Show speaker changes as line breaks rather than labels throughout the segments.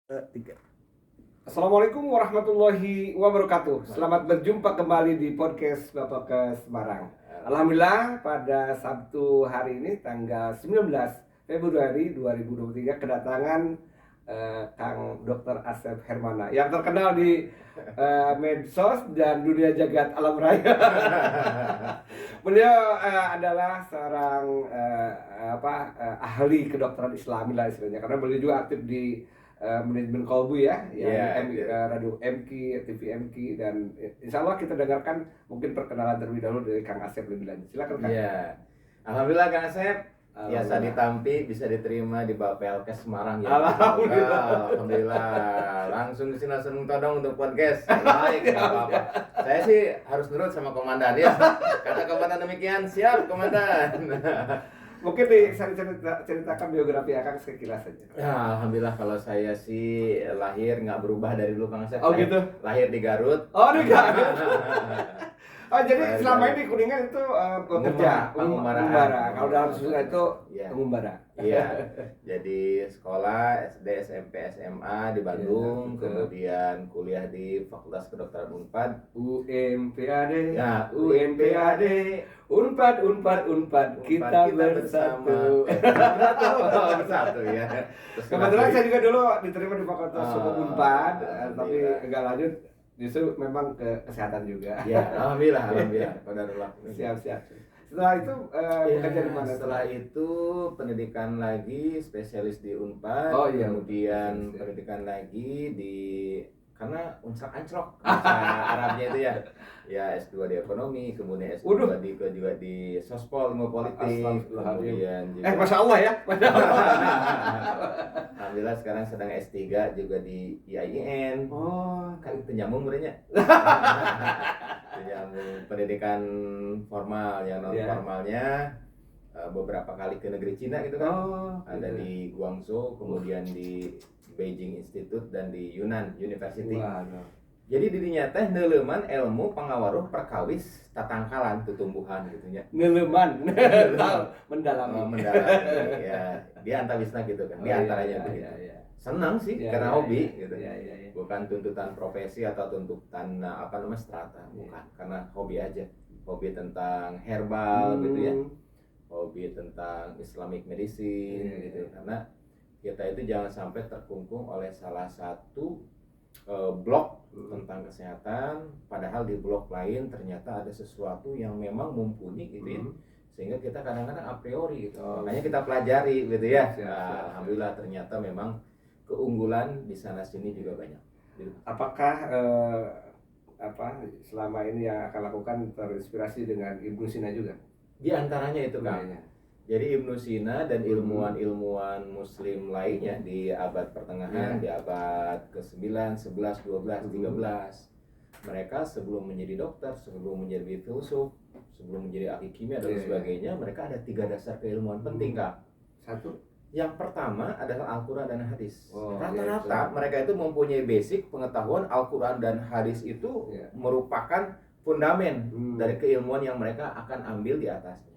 Tiga. Assalamualaikum warahmatullahi wabarakatuh. Selamat berjumpa kembali di podcast Bapak ke Semarang. Alhamdulillah pada Sabtu hari ini tanggal 19 Februari 2023 kedatangan Kang Dr. Asep Hermana yang terkenal di medsos dan dunia jagat alam raya. Beliau adalah seorang ahli kedokteran Islami lah istilahnya, karena beliau juga aktif di manajemen Kolbu ya, Radio MQ, TV MQ, dan insya Allah kita dengarkan mungkin perkenalan terlebih dahulu dari Kang Asep lebih lanjut. Silakan Kang.
Iya. Alhamdulillah Kang Asep biasa ditampi, bisa diterima di Bapelkes Semarang ya. Alhamdulillah. Langsung kesini langsung todong untuk podcast. Baik, nggak apa-apa. Saya sih harus nurut sama komandan ya. Kata komandan demikian, siap komandan.
Mungkin ceritakan biografi Akang sekilas saja.
Ya, alhamdulillah kalau saya sih lahir nggak berubah dari dulu Kang Asep.
Oh gitu?
Lahir di Garut.
Oh di Garut. Oh jadi selama ini Kuningan itu bekerja Pengumbara. Kalau dalam susunan itu Pengumbara.
Iya. Jadi sekolah SD, SMP, SMA di Bandung, kemudian kuliah di Fakultas Kedokteran Unpad.
UMPAD.
Ya,
UMPAD. Unpad kita bersatu.
Bersatu ya.
Kebetulan saya juga dulu diterima di Fakultas Hukum Unpad, tapi enggak lanjut. Justru memang ke kesehatan juga.
Ya, alhamdulillah.
Siap. Setelah itu bekerja di mana?
Setelah itu pendidikan lagi spesialis di Unpad.
Oh iya.
Kemudian pendidikan lagi di karena uncak anclok bahasa Arabnya itu ya. Ya S2 di ekonomi, kemudian S2 juga di Sospol ilmu politik. Kemudian juga
Masya Allah ya.
alhamdulillah sekarang sedang S3 juga di IAIN.
Oh,
Kan penyambung berenya. Penyambung pendidikan formal, yang non formalnya beberapa kali ke negeri Cina gitu kan. Ada di Guangzhou, kemudian di Beijing Institute dan di Yunnan University. Jadi dirinya teh neuleuman ilmu pangawaruh perkawis tatangkalan tutumbuhan gitu nya.
Neuleuman. Mendalami
ya. Dia antawisna gitu kan. Di antaranya begitu. Senang sih karena hobi gitu. Bukan tuntutan profesi atau tuntutan strata, bukan. Karena hobi aja. Hobi tentang herbal gitu ya. Hobi tentang Islamic medicine gitu. Karena kita itu jangan sampai terkungkung oleh salah satu blog tentang kesehatan, padahal di blog lain ternyata ada sesuatu yang memang mumpuni gitu ya, sehingga kita kadang-kadang a priori gitu. Makanya kita pelajari gitu ya. Alhamdulillah ternyata memang keunggulan di sana sini juga banyak gitu.
Apakah selama ini yang akan lakukan terinspirasi dengan Ibnu Sina juga?
Di antaranya itu kan. Jadi Ibnu Sina dan ilmuwan-ilmuwan muslim lainnya di abad pertengahan, di abad ke-9, 11, 12, 13. Mereka sebelum menjadi dokter, sebelum menjadi filsuf, sebelum menjadi ahli kimia dan sebagainya, mereka ada 3 dasar keilmuan penting, Kak.
Satu,
yang pertama adalah Al-Quran dan hadis. Rata-rata mereka itu mempunyai basic pengetahuan Al-Quran dan hadis itu merupakan fundamen dari keilmuan yang mereka akan ambil di atasnya.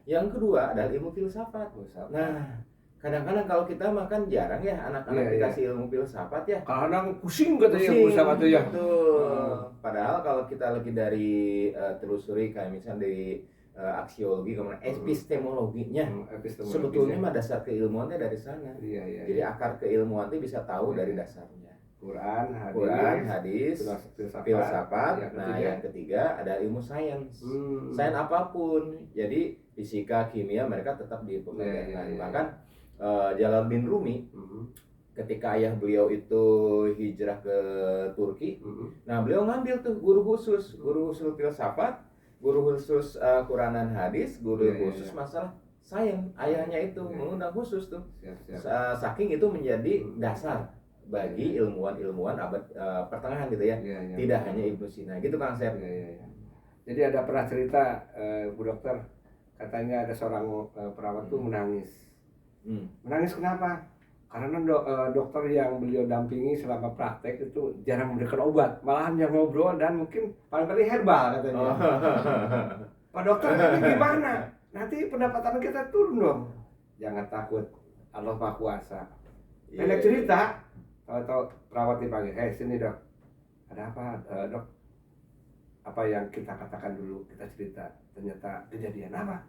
Yang kedua adalah ilmu filsafat. Nah, kadang-kadang kalau kita makan jarang ya anak-anak dikasih ilmu filsafat ya.
Kadang pusing katanya filsafat itu ya.
Padahal kalau kita lagi dari telusuri kayak misalnya dari aksiologi, kemudian epistemologinya, sebetulnya mah dasar keilmuannya dari sana. Jadi akar keilmuan itu bisa tahu dari dasarnya.
Quran,
hadis, filsafat. Nah, yang ketiga ada ilmu sains. Sains apapun. Jadi fisika, kimia mereka tetap dipegang. Bahkan Jalaluddin Rumi ketika ayah beliau itu hijrah ke Turki, nah beliau ngambil tuh guru khusus filsafat, guru khusus Quran dan hadis, guru khusus masalah sains. Ayahnya itu mengundang khusus tuh. Saking itu menjadi dasar bagi ilmuwan-ilmuwan abad pertengahan gitu ya. Tidak hanya Ibnu Sina gitu Kang Sep.
Jadi ada pernah cerita Bu Dokter, katanya ada seorang perawat tuh menangis. Menangis kenapa? Karena dokter yang beliau dampingi selama praktek itu jarang memberikan obat, malahan yang ngobrol dan mungkin paling kali herbal katanya. Pak dokter, tapi gimana? Nanti pendapatan kita turun dong. Jangan takut, Allah Maha Kuasa. Pendek cerita, tahu-tahu perawat dipanggil, sini dok, ada apa dok? Apa yang kita katakan dulu, kita cerita, ternyata kejadian apa?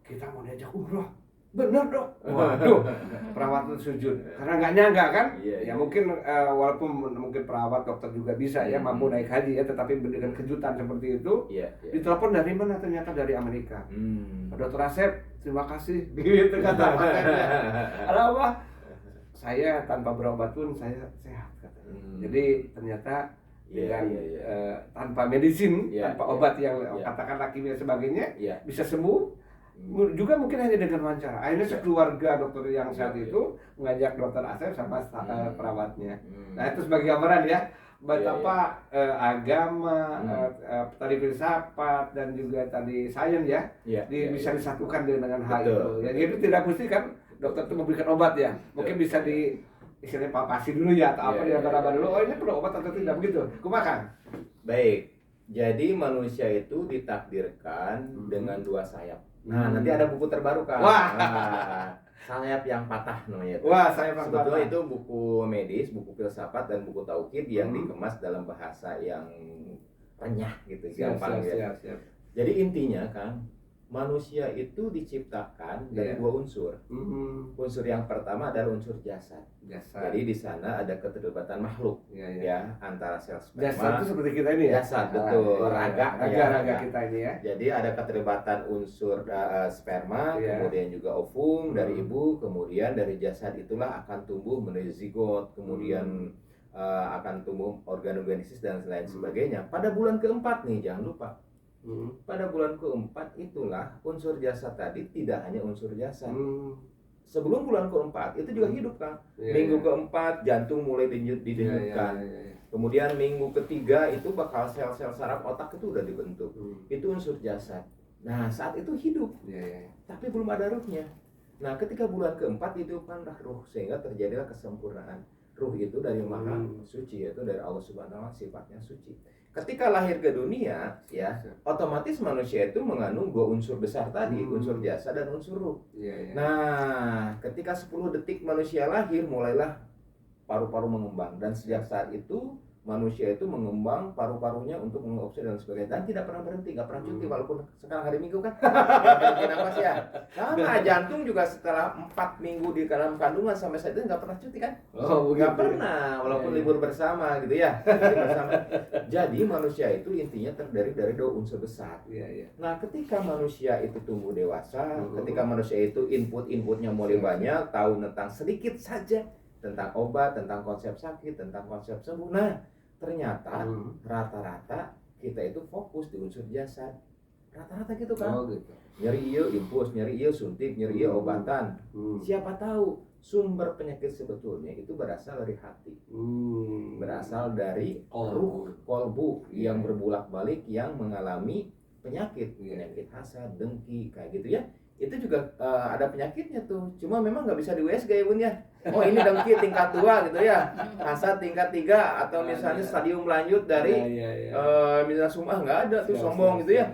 Kita mau diajak umroh. Bener dok. Waduh, perawat itu sujud karena nggak nyangka kan. Ya mungkin walaupun mungkin perawat dokter juga bisa ya mampu naik haji ya, tetapi dengan kejutan seperti itu ditelepon dari mana, ternyata dari Amerika. Dokter Asep, terima kasih gitu kata makanya. Ada apa? Saya tanpa berobat pun saya sehat katanya. Jadi ternyata dengan tanpa medisin, tanpa obat yang katakanlah kimia sebagainya bisa sembuh. Juga mungkin hanya dengan wawancara. Akhirnya sekeluarga dokter yang saat itu mengajak dokter Asep sama perawatnya. Nah itu sebagai gambaran ya betapa agama, tadi filsafat dan juga tadi sains ya bisa disatukan dengan hal itu. Jadi itu tidak mesti kan dokter itu memberikan obat ya. Mungkin bisa di istilahnya palpasi dulu ya atau apa diraba-raba dulu. Oh ini perlu obat atau tidak begitu. Kumakan.
Baik. Jadi manusia itu ditakdirkan dengan dua sayap. Nah, nanti ada buku terbaru kan. Sayap yang patah namanya itu.
Sayap yang patah.
Sebetulnya itu buku medis, buku filsafat dan buku tauhid yang dikemas dalam bahasa yang renyah gitu, gampang ya. Jadi intinya kan manusia itu diciptakan dari dua unsur. Unsur yang pertama adalah unsur jasad. Jadi di sana ada keterlibatan makhluk ya antara sel sperma.
Jasad itu seperti kita ini ya.
Jasad betul, raga
kita ini ya.
Jadi ada keterlibatan unsur sperma, kemudian juga ovum dari ibu, kemudian dari jasad itulah akan tumbuh menjadi zigot, kemudian akan tumbuh organogenesis dan lain sebagainya. Pada bulan keempat nih jangan lupa. Pada bulan keempat itulah unsur jasad tadi tidak hanya unsur jasad. Sebelum bulan keempat itu juga hidup kan. Minggu keempat jantung mulai didenyutkan. Kemudian minggu ketiga itu bakal sel-sel saraf otak itu udah dibentuk. Itu unsur jasad. Nah saat itu hidup, tapi belum ada ruhnya. Nah ketika bulan keempat itu kan ruh, sehingga terjadilah kesempurnaan. Ruh itu dari Maha Suci, yaitu dari Allah Subhanahu wa Ta'ala, sifatnya suci. Ketika lahir ke dunia, ya otomatis manusia itu mengandung dua unsur besar tadi, unsur jasad dan unsur ruh. Nah, ketika 10 detik manusia lahir, mulailah paru-paru mengembang, dan sejak saat itu manusia itu mengembang paru-parunya untuk mengoperasi dan sebagainya, dan tidak pernah berhenti, nggak pernah cuti walaupun sekarang hari Minggu kan berhenti nafas ya. Sama jantung juga setelah 4 minggu di dalam kandungan sampai saat itu nggak pernah cuti kan? Nggak pernah, walaupun libur bersama gitu ya. Jadi manusia itu intinya terdiri dari dua unsur besar. Nah ketika manusia itu tumbuh dewasa, ketika manusia itu inputnya mulai banyak, tahu tentang sedikit saja tentang obat, tentang konsep sakit, tentang konsep sembuh. Nah, ternyata rata-rata kita itu fokus di unsur jasad. Rata-rata gitu kan. Nyeri iya infus, nyeri iya suntik, nyeri iya obatan. Siapa tahu sumber penyakit sebetulnya itu berasal dari hati. Berasal dari ruh, kolbu yang berbulak-balik yang mengalami penyakit hasad, dengki kayak gitu ya. Itu juga ada penyakitnya tuh, cuma memang nggak bisa di USG ya Bun ya. Oh ini dengki tingkat 2 gitu ya, hasad tingkat 3 atau misalnya stadium lanjut dari misalnya sumah nggak ada tuh, sombong gitu ya.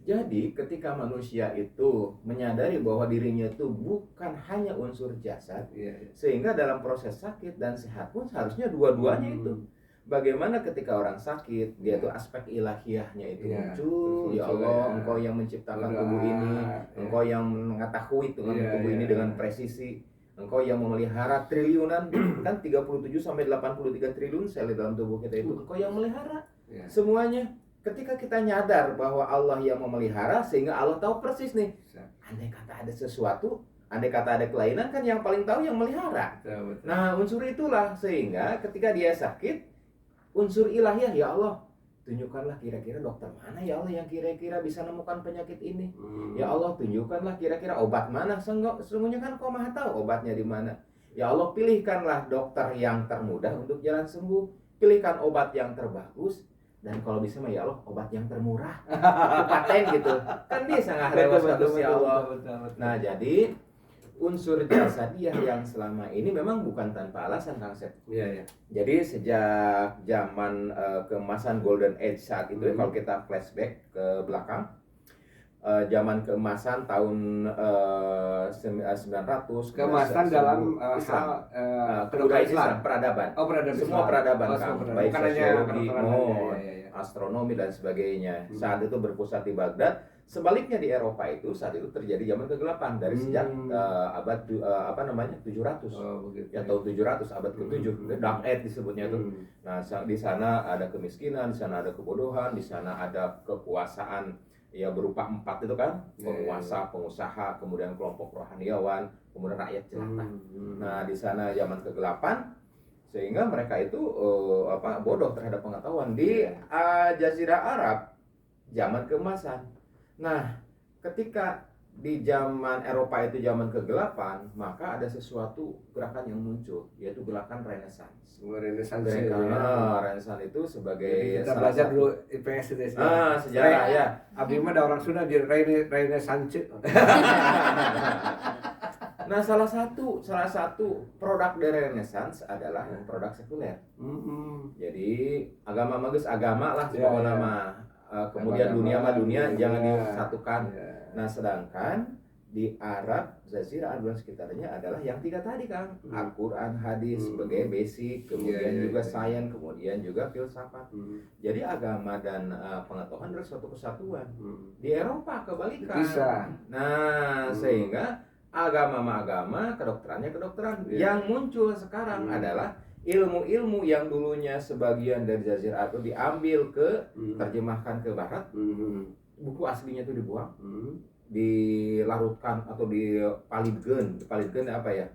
Jadi ketika manusia itu menyadari bahwa dirinya itu bukan hanya unsur jasad, sehingga dalam proses sakit dan sehat pun harusnya dua-duanya itu. Bagaimana ketika orang sakit, dia tuh aspek ilahiyahnya itu muncul. Ya Allah, Engkau yang menciptakan tubuh ini, Engkau yang mengetahui tubuh ini dengan presisi, Engkau yang memelihara triliunan, kan 37 sampai 83 triliun sel di dalam tubuh kita itu, Engkau yang melihara semuanya. Ketika kita nyadar bahwa Allah yang memelihara, sehingga Allah tahu persis nih, andai kata ada sesuatu, andai kata ada kelainan, kan yang paling tahu yang melihara. Nah unsur itulah, sehingga ketika dia sakit, unsur ilahiyah, ya Allah tunjukkanlah kira-kira dokter mana ya Allah yang kira-kira bisa nemukan penyakit ini. Ya Allah tunjukkanlah kira-kira obat mana, sesungguhnya kan Kau maha tahu obatnya di mana. Ya Allah pilihkanlah dokter yang termudah untuk jalan sembuh, pilihkan obat yang terbagus, dan kalau bisa mah ya Allah obat yang termurah, itu paten gitu kan bisa nggak lewat ya Allah. Nah jadi unsur jasadiah yang selama ini memang bukan tanpa alasan Kang Sep. Jadi sejak zaman keemasan Golden Age saat itu kalau kita flashback ke belakang, zaman keemasan tahun 900
keemasan dalam
Islam.
hal
Kebudayaan
Islam.
Islam, peradaban.
Oh, peradaban
Semua
Islam.
peradaban
Oh,
kan,
semua peradaban.
baik
Bukan hanya
sosiologi,
kedokteran
mod,
aja, ya.
astronomi dan sebagainya. Saat itu berpusat di Baghdad. Sebaliknya di Eropa itu saat itu terjadi zaman kegelapan dari sejak abad 700.
Oh, begitu.
Ya tahun 700 abad ke-7, The Dark Age disebutnya itu. Nah, di sana ada kemiskinan, di sana ada kebodohan, di sana ada kekuasaan ya berupa 4 itu kan, penguasa, pengusaha, kemudian kelompok rohaniawan, kemudian rakyat jelata. Nah, di sana zaman kegelapan sehingga mereka itu bodoh terhadap pengetahuan. Di Jazirah Arab zaman keemasan. Nah, ketika di zaman Eropa itu zaman kegelapan, maka ada sesuatu gerakan yang muncul, yaitu gerakan Renaissance. Renaissance itu sebagai
kita belajar dulu IPS itu
sejarah ya.
Abdi mah ada orang Sunda jadi Renaissance.
Nah, salah satu produk dari Renaissance adalah produk sekuler. Jadi agama bagus agama lah sebagai nama. Kemudian dunia jangan disatukan. Nah, sedangkan di Arab, Jazirah Arab dan sekitarnya adalah yang 3 tadi kan, Al-Quran, hadis sebagai basic, kemudian juga sains, kemudian juga filsafat. Jadi agama dan pengetahuan adalah suatu kesatuan. Di Eropa kebalikan. Nah, sehingga agama, kedokterannya kedokteran. Yang muncul sekarang adalah ilmu-ilmu yang dulunya sebagian dari Jazirah Arab itu diambil terjemahkan ke barat, buku aslinya itu dibuang, dilarutkan atau dipalidgen apa ya?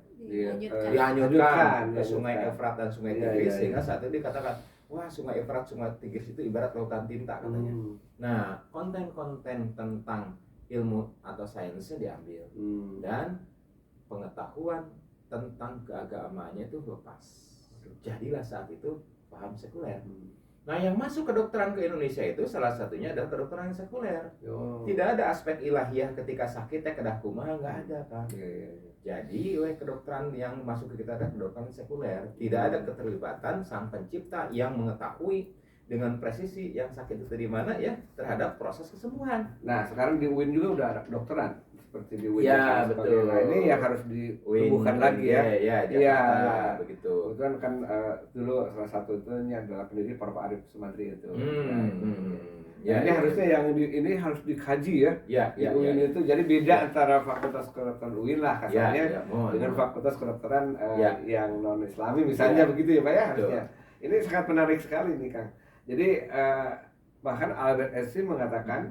Dihanyutkan ke Sungai Efrat dan Sungai Tigris, sehingga saat itu dikatakan, wah Sungai Efrat, Sungai Tigris itu ibarat lautan tinta katanya. Nah, konten-konten tentang ilmu atau sainsnya diambil dan pengetahuan tentang keagamaannya itu lepas. Jadilah saat itu paham sekuler. Nah, yang masuk kedokteran ke Indonesia itu salah satunya adalah kedokteran sekuler. Tidak ada aspek ilahiyah ketika sakit kedah kumaha, nggak ada kan. Jadi kedokteran yang masuk ke kita adalah kedokteran sekuler. Tidak ada keterlibatan sang pencipta yang mengetahui dengan presisi yang sakit itu di mana ya terhadap proses kesembuhan.
Nah, sekarang di UIN juga udah ada kedokteran seperti di UIN.
Ya, betul.
Nah, ini yang harus ditumbuhkan lagi ya.
Iya, begitu.
Itu kan dulu salah satu itunya adalah pendiri Prof. Arif Sumantri itu. Ini harusnya yang ini harus dikaji ya. Di UIN itu jadi beda antara fakultas kedokteran UIN lah kasarnya dengan fakultas kedokteran yang non Islami misalnya begitu ya Pak ya harusnya. Ini sangat menarik sekali nih Kang. Jadi bahkan Albert Einstein mengatakan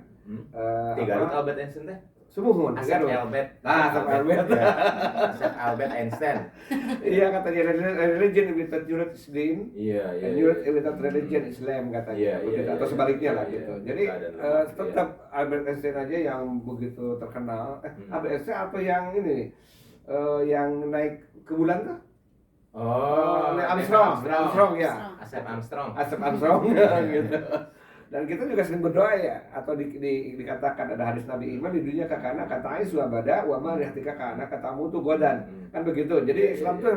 Albert Einstein teh
Sumuhun,
Asep Albert. Asep Albert Einstein.
Iya katanya religion without knowledge is vain. Knowledge without religion Islam katanya. Atau sebaliknya lah gitu. Jadi tetap Albert Einstein aja yang begitu terkenal. Albert Einstein atau yang ini yang naik ke bulan tuh? Armstrong ya.
Asep Armstrong
gitu. Dan kita juga sering berdoa ya, atau dikatakan ada hadis Nabi Iman di dunia kakana kata Aisyah wabada wa ma lihtika kana katamu tu godan. Kan begitu. Jadi Islam itu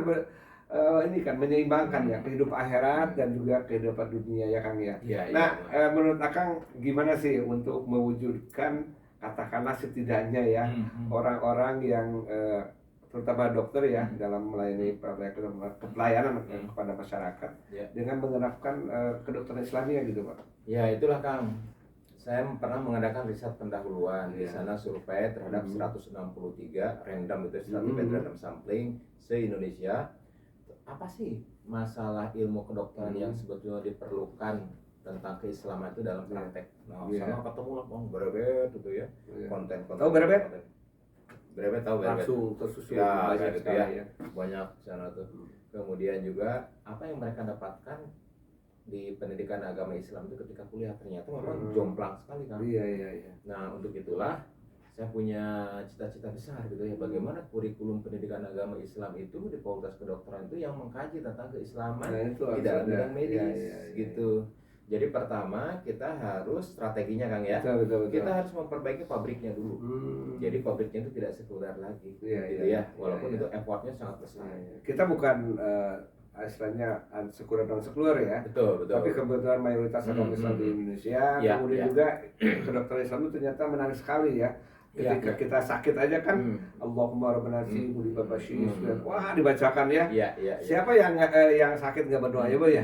ini kan menyeimbangkan ya kehidupan akhirat dan juga kehidupan dunia ya Kang ya. Nah, menurut Akang gimana sih untuk mewujudkan katakanlah setidaknya ya orang-orang yang terutama dokter ya dalam melayani pelayanan kepada masyarakat dengan menerapkan kedokteran Islamia gitu Pak.
Ya itulah Kang. Saya pernah mengadakan riset pendahuluan di sana survei terhadap 163 random itu random sampling se-Indonesia. Apa sih masalah ilmu kedokteran yang sebetulnya diperlukan tentang keislaman itu dalam praktek? Nah, sama ketemu lah berebet itu ya. Konten-konten.
Oh, berebet
tahu
langsung tersusun
banyak gitu ya. Banyak sana tuh. Kemudian juga apa yang mereka dapatkan di pendidikan agama Islam itu ketika kuliah ternyata memang jomplang sekali kan.
Iya.
Nah, untuk itulah saya punya cita-cita besar gitu ya, bagaimana kurikulum pendidikan agama Islam itu di Fakultas Kedokteran itu yang mengkaji tentang keislaman di dalam bidang medis gitu. Jadi pertama kita harus strateginya Kang ya.
Betul.
Kita harus memperbaiki pabriknya dulu. Jadi pabriknya itu tidak sekuler lagi. Gitu ya. Walaupun itu effortnya sangat besar.
Kita bukan istilahnya sekuler dan sekuler ya.
Betul.
Tapi kebetulan mayoritas agama Islam di Indonesia. Kemudian juga kedokteran Islam itu ternyata menarik sekali ya. Ketika kita sakit aja kan, Allahumma rabbana nasi muli babashi, wah dibacakan ya. Siapa yang sakit nggak berdoa ya, Bu ya?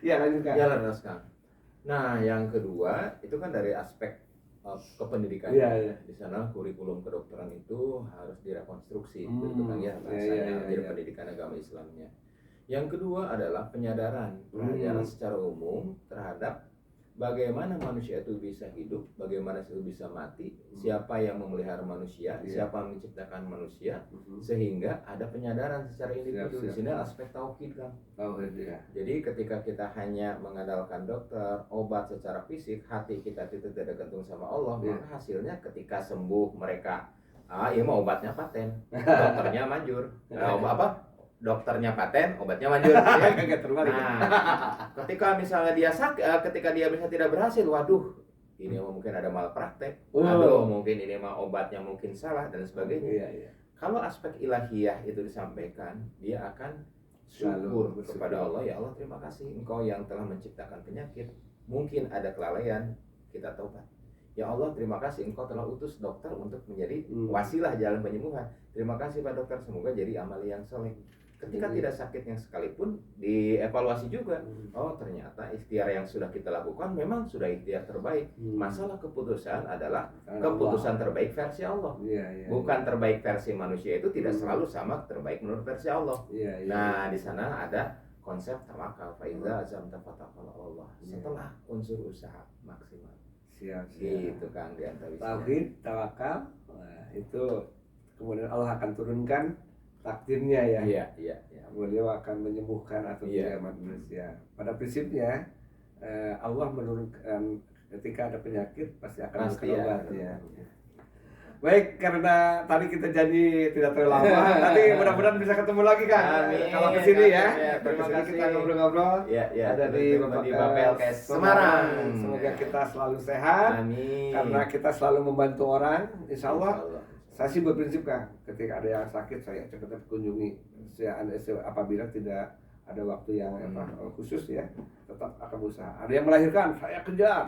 Iya, lanjutkan.
Ya, lanjutkan. Nah, yang kedua itu kan dari aspek kependidikan. Di sana kurikulum kedokteran itu harus direkonstruksi, gitu kan ya bahasanya dari pendidikan agama Islamnya. Yang kedua adalah penyadaran secara umum terhadap bagaimana manusia itu bisa hidup, bagaimana itu bisa mati, siapa yang memelihara manusia, siapa yang menciptakan manusia, sehingga ada penyadaran secara individu. Di sini aspek tauhid kan. Jadi ketika kita hanya mengandalkan dokter, obat secara fisik, hati kita itu tidak tergantung sama Allah, maka hasilnya ketika sembuh mereka, ya mau obatnya paten, dokternya manjur, dokternya paten, obatnya manjur. Ketika misalnya dia ketika dia misalnya tidak berhasil, waduh, ini mungkin ada malpraktek, mungkin ini obatnya mungkin salah dan sebagainya. Kalau aspek ilahiyah itu disampaikan, dia akan syukur kepada Allah, ya Allah terima kasih Engkau yang telah menciptakan penyakit, mungkin ada kelalaian, kita taubat. Ya Allah terima kasih Engkau telah utus dokter untuk menjadi wasilah jalan penyembuhan. Terima kasih Pak Dokter, semoga jadi amali yang soleh. Ketika tidak sakitnya sekalipun dievaluasi juga. Oh ternyata ikhtiar yang sudah kita lakukan memang sudah ikhtiar terbaik. Masalah keputusan adalah keputusan terbaik versi Allah. Bukan terbaik versi manusia, itu tidak selalu sama terbaik menurut versi Allah. Nah di sana ada konsep tawakal. Faiza azamta fatawakkal Allah. Setelah unsur usaha maksimal.
Siap.
Gitu Kang Diantawisna.
Tauhid, tawakal, itu kemudian Allah akan turunkan takdirnya ya. Beliau akan menyembuhkan atau tidak manusia. Pada prinsipnya Allah menurunkan ketika ada penyakit pasti akan obatnya. Baik, karena tadi kita janji tidak terlalu lama, nanti mudah-mudahan bisa ketemu lagi kan. Kalau kesini ya. Terima kasih kita ngobrol-ngobrol. Ada di
Bapelkes Semarang.
Semoga kita selalu sehat.
Amin.
Karena kita selalu membantu orang, insya Allah. Saya sih berprinsip Kang, ketika ada yang sakit saya cepat kunjungi. Apabila tidak ada waktu yang khusus ya, tetap akan berusaha. Ada yang melahirkan, saya kejar.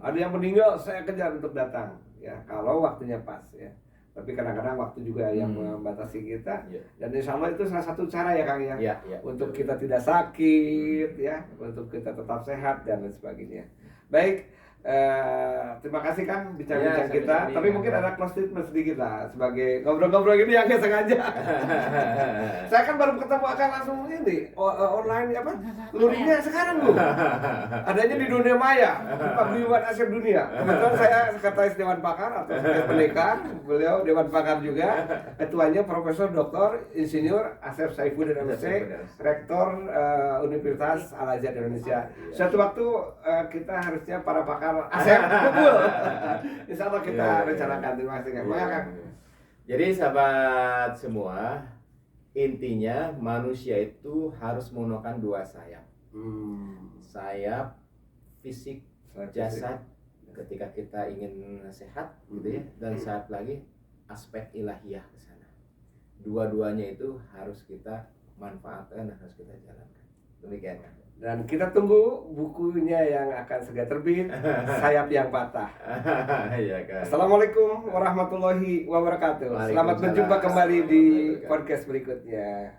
Ada yang meninggal, saya kejar untuk datang. Ya, kalau waktunya pas ya. Tapi kadang-kadang waktu juga yang membatasi kita. Dan insya Allah itu salah satu cara ya Kang ya. Untuk kita tidak sakit ya, untuk kita tetap sehat dan lain sebagainya. Baik. Terima kasih Kang bincang-bincang kita. Tapi mungkin ada close statement sedikit lah sebagai ngobrol-ngobrol gini yang nggak sengaja. Saya kan baru ketemu akan langsung ini online luringnya sekarang loh. Adanya di dunia maya, Paguyuban Asyir Dunia. Kebetulan saya sekretaris Dewan Pakar atau sekretaris pendekar, beliau Dewan Pakar juga. Ketuanya Profesor Dr. Insinyur Asep Saifuddin MC, Rektor Universitas Al Azhar Indonesia. Suatu waktu kita harusnya para pakar Asep kumpul. Insya Allah kita rencanakan. Terima kasih Kang.
Jadi sahabat semua, intinya manusia itu harus menggunakan dua sayap. Sayap fisik, jasad ketika kita ingin sehat gitu ya, dan sayap lagi aspek ilahiyah ke sana. Dua-duanya itu harus kita manfaatkan dan harus kita jalankan. Demikian kan.
Dan kita tunggu bukunya yang akan segera terbit, Sayap yang Patah. Assalamualaikum warahmatullahi wabarakatuh. Selamat berjumpa kembali di podcast berikutnya.